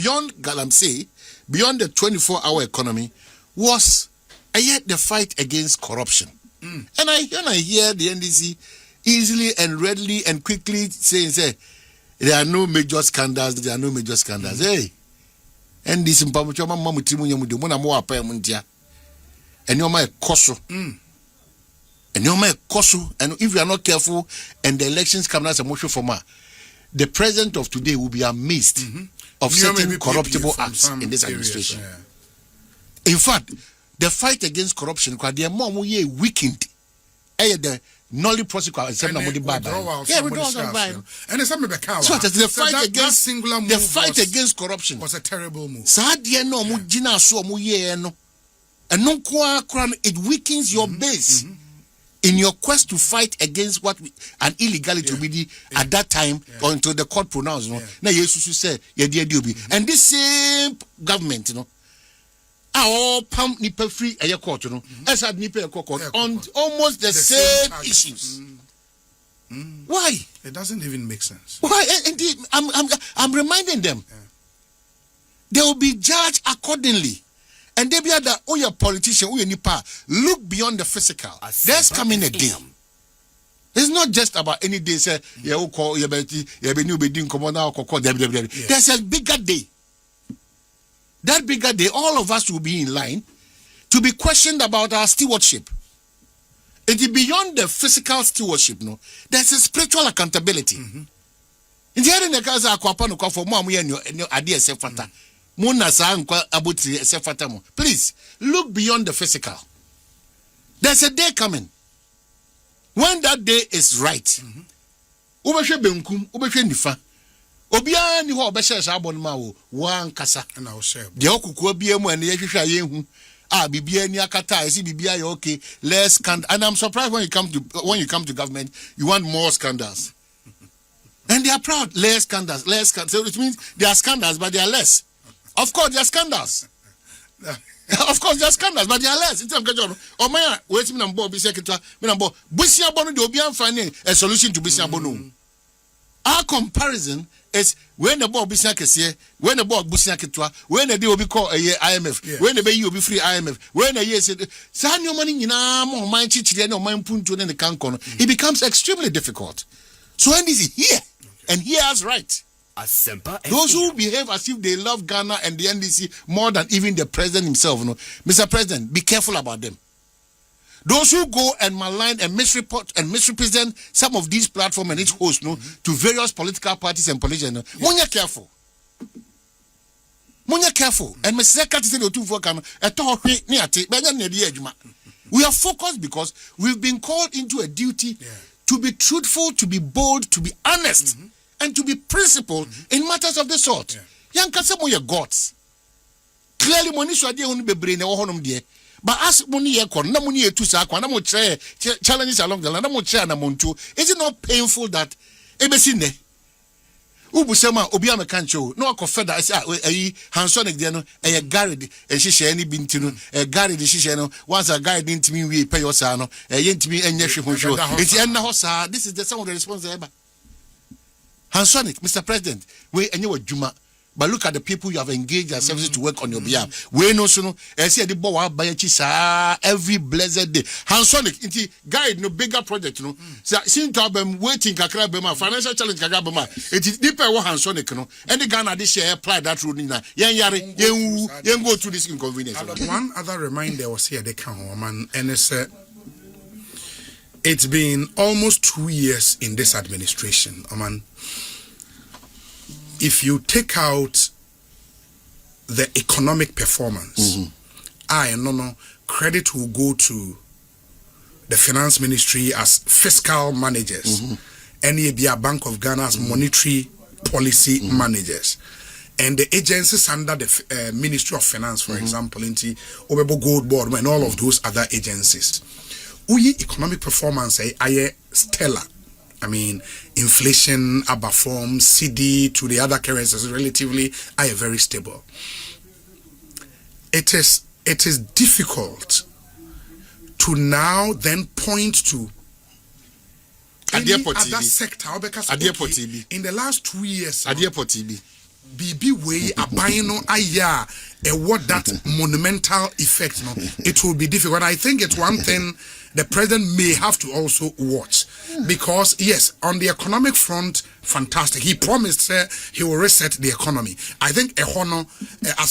beyond Galamsey, beyond the 24-hour economy, was yet the fight against corruption. And when I hear the NDC easily and readily and quickly saying, there are no major scandals, Hey, NDC mpamuchoma mamutimu nyamudu muna mwa pa mundia. And you're my koso. And you're my koso. And if you are not careful and the elections come as a motion for the president of today will be amazed of certain corruptible acts in this administration. In fact, the fight against corruption, because they are more weakened. The nolly prosecutor and the fight against corruption was a terrible move. And it weakens your base in your quest to fight against what an illegality will be at that time or until the court pronounced. Now Jesus said, and this same government, all pump nipper free a court, as had nipper court on almost the same issues. Why? It doesn't even make sense. Why? Indeed, I'm reminding them. They will be judged accordingly. And they be that your politician, nipa, look beyond the physical. There's coming a day. It's not just about any day. Say, there's a bigger day. That bigger day, all of us will be in line to be questioned about our stewardship. It is beyond the physical stewardship, there's a spiritual accountability. In the other case, I for mom, idea please look beyond the physical. There's a day coming when that day is right. Obia ni ho obehye sabon ma wo wan kasa na wo share de okuku bia mu ene yehwehwa yehu bibia ni akata esi bibia ye okay less scandal. And I'm surprised when you come to government you want more scandals. And they are proud less scandals. So it means there are scandals but they are less. Of course there are scandals. Of course there are scandals but they are less. It's o man wait me na mbo bi secretary me na mbo busia bono de obi amfane a solution to busia bono. Our comparison is when the ball business kesiye, when the ball business ketwa, when the day will be called a year IMF, when the you will be free IMF, when a year said, "San your money in more mind chichi no mind punto in the cancono," it becomes extremely difficult. So when this is here and he has right. Those who behave as if they love Ghana and the NDC more than even the president himself, Mr. President, be careful about them. Those who go and malign and misreport and misrepresent some of these platforms and its hosts, to various political parties and politicians, Munya careful. And Mr. Secretary we are focused because we've been called into a duty to be truthful, to be bold, to be honest, and to be principled in matters of this sort. Young Kasamoya gods. Clearly, Monisha de only be brain dear. But as money na challenges along the line, is it not painful that ebesine ubusema obiama kancho no akofeda hansonic de no e garage e hihye ni bintinu e garage hihye no once a guy didn't mean we pay your sa no e yentimi enye hwehwo enti enna ho sa. This is the some of the response there. Hansonic, Mr. President, we enye wadwuma. But look at the people you have engaged their services to work on your behalf. We know so I see the boy every blessed day. Hansonic, inti guide no bigger project, So since to have waiting kakra bema financial challenge kakra bema. It is deeper what Hansonic, Any Ghana this year apply that rule na. Yen go through this inconvenience. One other reminder was here they can man and it's been almost 2 years in this administration, man. If you take out the economic performance, credit will go to the finance ministry as fiscal managers, NEBA Bank of Ghana as monetary policy managers, and the agencies under the Ministry of Finance, for example, into Obebo Gold Board and all of those other agencies. Economic performance is stellar. I mean, inflation, Abaform, CD to the other currencies relatively are very stable. It is difficult to now then point to any other sector because in the last 2 years, BB way abino aya what that monumental effect no it will be difficult. I think it's one thing the president may have to also watch, because yes, on the economic front, fantastic. He promised he will reset the economy. I think as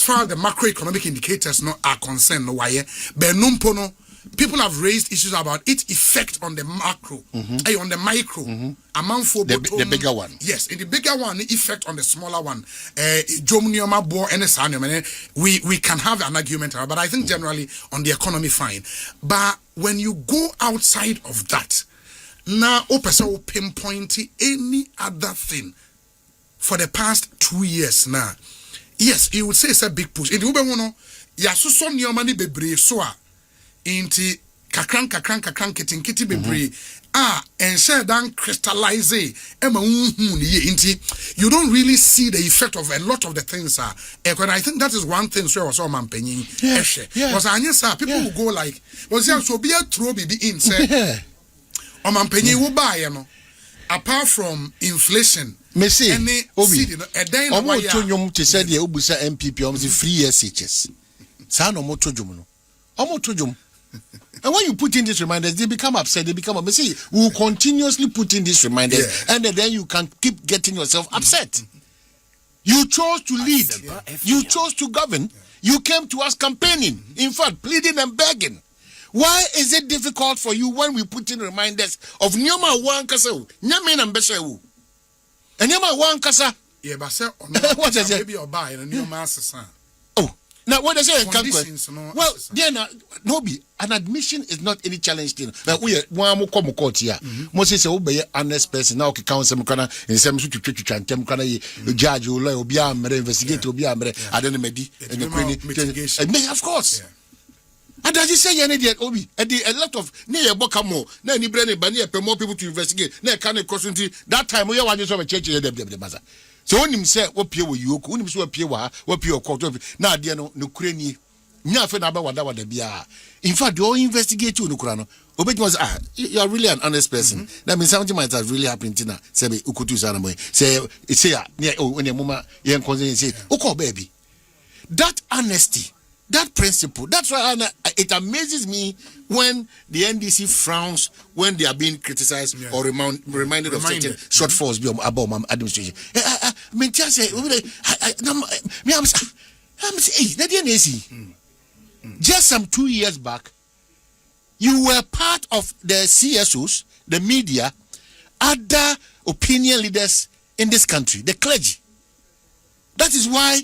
far as the macroeconomic indicators no are concerned, no why benumpono. People have raised issues about its effect on the macro, on the micro, amount for the bigger one. Yes, in the bigger one, the effect on the smaller one. We can have an argument, but I think generally on the economy, fine. But when you go outside of that, now Opeso pinpoint any other thing for the past 2 years now. Yes, you would say it's a big push. In the Ubemono, Yasuso Niomani Bebre Soa. Inti kakran kiti bebre and share dan crystallize inti you don't really see the effect of a lot of the things and I think that is one thing so also man penyin because anya people will go like was there so be a throw be in say o man penyin wo buy no apart from inflation Messi obi omo to nyom te say the obusa MPP omo free SHS sa no mo to dwom no omo to dwom. And when you put in these reminders, they become upset. They become upset. See, we will continuously put in these reminders, and then you can keep getting yourself upset. You chose to lead. You chose to govern. You came to us campaigning. In fact, pleading and begging. Why is it difficult for you when we put in reminders of Nyama Wankasa? Nyamen and Beshewu. And Nyama Wankasa. Yeah, but what is it? Maybe you'll buy a new master. Now, what they say, well, then, Nobi, an admission is not any challenge thing. Now, we are one more common court here. Moses, obey honest person now, council, Mukana, and some to Temkana, judge, or be a investigate, or be a I don't know, and of course. And does he say any idiot, Obi? A lot of near Bocamo, Nanny Brennan, but near more people to investigate, near Canada crossing that time we are one of a church in the mother. So when him say what pay you when him say what pay court now there no Ukraine nya fe na ba wada bia in fact they all investigate you no kura no obeti was you are really an honest person that means something might have really happened tina say be ukutu sana boy say near when your mama yen concern say okay baby that honesty, that principle, that's why it amazes me when the NDC frowns when they are being criticized or reminded of certain shortfalls about my administration. I mean, just say, just some 2 years back, you were part of the CSOs, the media, other opinion leaders in this country, the clergy. That is why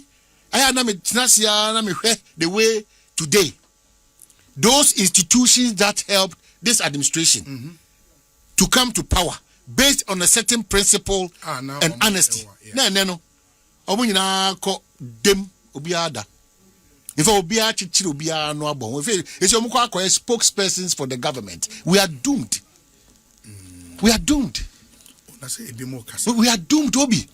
the way today, those institutions that helped this administration to come to power based on a certain principle and honesty. No. If spokespersons for the government, we are doomed. We are doomed. We are doomed, Obi.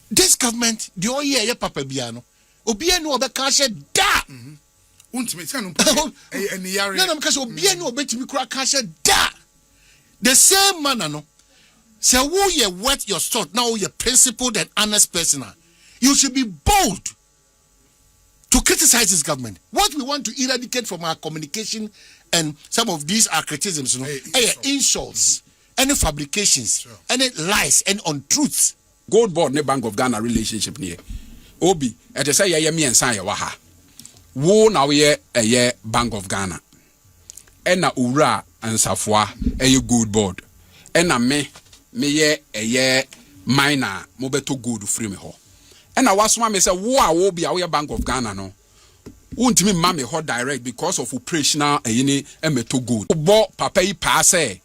This government, the all year papa biano, Obiano obe kashe da. Because Obiano obe timikura kashe da. The same manner, no. Say who you wet your salt now, you're principled and honest person. You should be bold to criticize this government. What we want to eradicate from our communication and some of these are criticisms, insults, any fabrications, any lies, and untruths. Gold board ne Bank of Ghana relationship near Obi at say ya me and Saya waha. Wo na we ye Bank of Ghana. Ena Ura and Safwa a gold board. Ena me ye minor mobeto gold free me ho. Ena wasma me say wo be a Bank of Ghana no. Won't me mammy ho direct because of operational meto gold. Bo papa yi pa say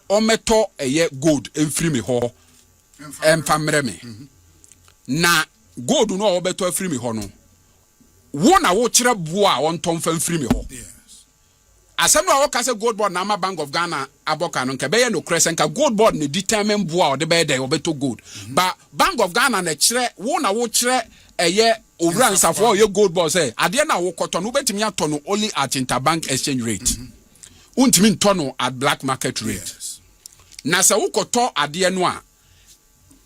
o meto ye gold en free me ho. Famre me na gold no obeto afiri me ho no wo na wo kire boa won ton fa afiri me ho asem no wo ka se gold board na ma Bank of Ghana aboka no nke be ye no crescent ka gold board ne determine boa o de be dey obeto gold but Bank of Ghana na kire wo na wo kire eye owura nsafo ye gold board say ade na wo koto no betimi ato no only at interbank exchange rate untimi nto no at black market rate na se wo koto ade no a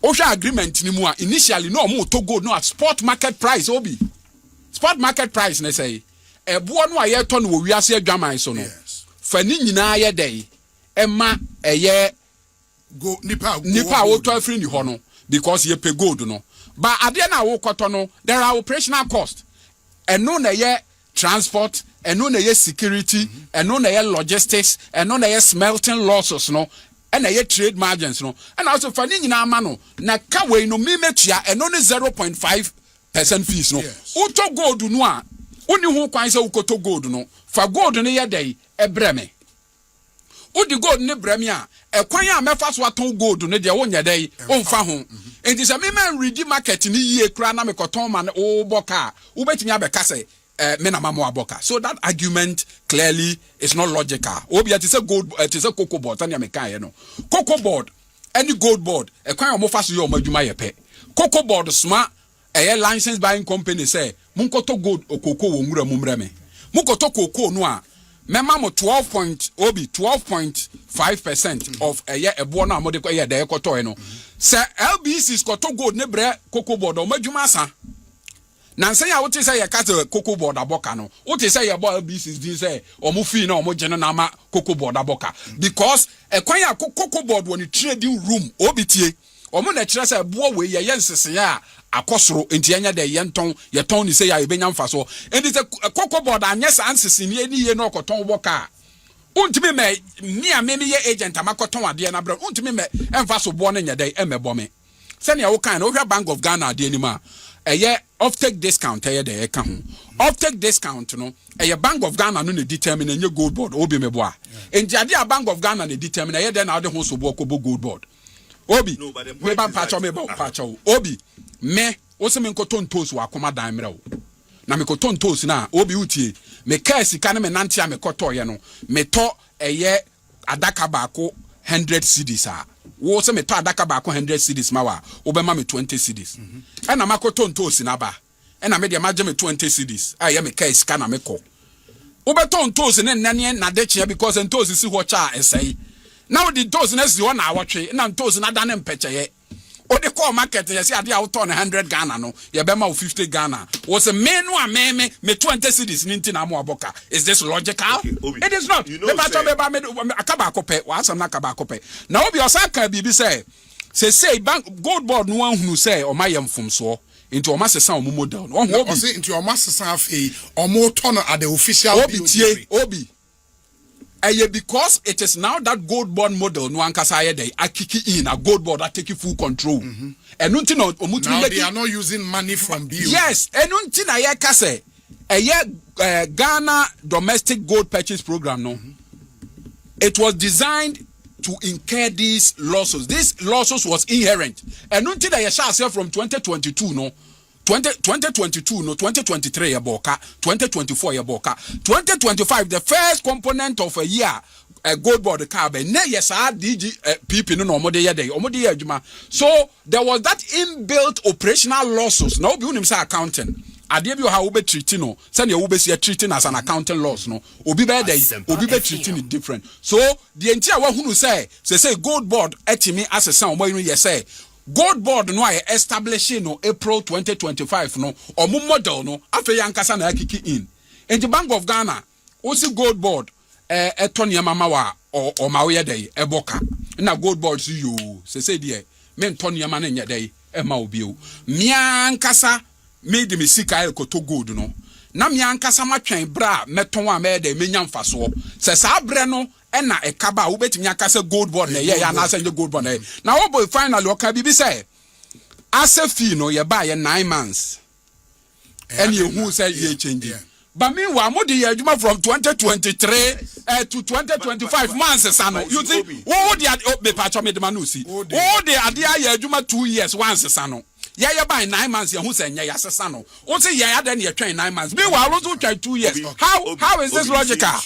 Osha agreement ni mu a initially no mo to gold no at spot market price obi. Spot market price na say ebo no aye to no wiase adwaman so no. Fa ni nyina ye dey ema eye go nipa wo to afri ni ho no because ye pay gold no. But ade na wo koto no there are operational cost. Eno na ye transport, eno na ye security, eno na ye logistics, eno na ye smelting losses no. And a trade margins no, and also for nyina ama no na ka we no me metua eno ne 0.5% fees no. Uto gold no a oni ho kwan se ukoto gold no fa gold ne ye dey ebreme. Udi gold ne breme a ekwan a mefa so aton gold ne de wonya dey onfa ho. Enti se me man ready market ni yie kra na me koton ma o boka wo betimi abeka se so that argument clearly is not logical. Obi it is a gold, it is a cocoa board. Tanya meka no. Cocoa board, any gold board. E kwan omo fa so yo madwuma ye pe. Cocoa board sma a license buying company say munkoto gold o cocoa wo nwura mumre me. Munkoto cocoa no a mema mo 12.5% of a year ebo na amode ko ye de ekoto no. Say LBC's koto gold ne bre cocoa board o madwuma sa. Nansen ya wote say ya kase cocoa board aboka no wote say ya boy LBCs din say omo fi na omo gene na ma cocoa board aboka because ekwan ya cocoa board woni trading room obitie omo na kire say bo we ye nsese ya akosoro enti anya de ye ton ni say ya ebenya mfaso enti say cocoa board anya sa nsese ni eni ye na okoton boka untimi me ni amemi ye agent amakoton ade na bra untimi me emfaso bo na nya de emebo me sene ya wo kan na wo hwa Bank of Ghana ade ni ma eye off-take discount eye de eka ho off-take discount no eye Bank of Ghana no ne determine enye gold board obi mebo a enti ade a Bank of Ghana ne determine eye de na ade ho so bo ko gold board obi we ban pacho me bo pacho obi me wo se me nkoton toast wa akoma dan mre wo na me koton toast na obi utie me ka sika ne me nante a me koto ye no me to eye adaka baako 100 cedis a wo se me to adaka baako 100 cedis ma wa wo be ma me 20 cedis na makoto ntosi na ba na me de maje me 20 cedis a ye me kai sika na me ko wo be to ntosi ne nane na de chia because ntosi si ho cha esai na wo di ntosi na si ho na awotwe na ntosi na da ne mpecheye o de call market ye si ade a wo to 100 Ghana no ye be ma 50 Ghana wo se me no a me 20 cedis ni nti na mo aboka. Is this logical? Okay, it is not. You know, akaba akope wa asam na akaba akope na obi osaka bibi say bank gold board no anhunu say o mayem fomso into o masesa o model no obi say into o masesa afei o mo to no at the official obi because it is now that gold board model no ankasa ye dey akiki in a gold board that take full control and unti no now they are not using money from BOD. Yes and unti na ye ka say Ghana domestic gold purchase program no it was designed to incur these losses. This losses was inherent. And until they shall say from 2022 no 2022 no 2023 yaboka 2024 yaboka 2025 the first component of a year gold board carbon ne yes DG PP no omode ye dey adwuma. So there was that inbuilt operational losses. Now be unim say accounting ade bi how we be treating no say na we be treating as an accounting loss no obi be dey obi be treating it different. So the entire wa hunu say gold board etimi asesa omo yin ye say gold board no I establishing no April 2025 no omo model no afa yankasa na akiki in the Bank of Ghana o si gold board etoni mama wa o ma we dey eboka na gold board si yo say dey me ntoni ma na nya dey e ma obi o miankasa made me sika ekoto gold no na miankasa matwen bra meton a me dey menya mfaso se sa bre no na ekaba wo betimi akasa gold board na ye ya na asa gold board na wo boy finally o ka bibi say asa fee no ye ba ye 9 months and you who say ye change but meanwhile mo dey adwuma from 2023 to 2025 months sano you see wo dey be patcho me de manusi wo dey ade aye adwuma 2 years once sano ye by 9 months ye who say nya yasesa no wo say ye ade na ye twen 9 months meanwhile wo so twen 2 years how is this logical?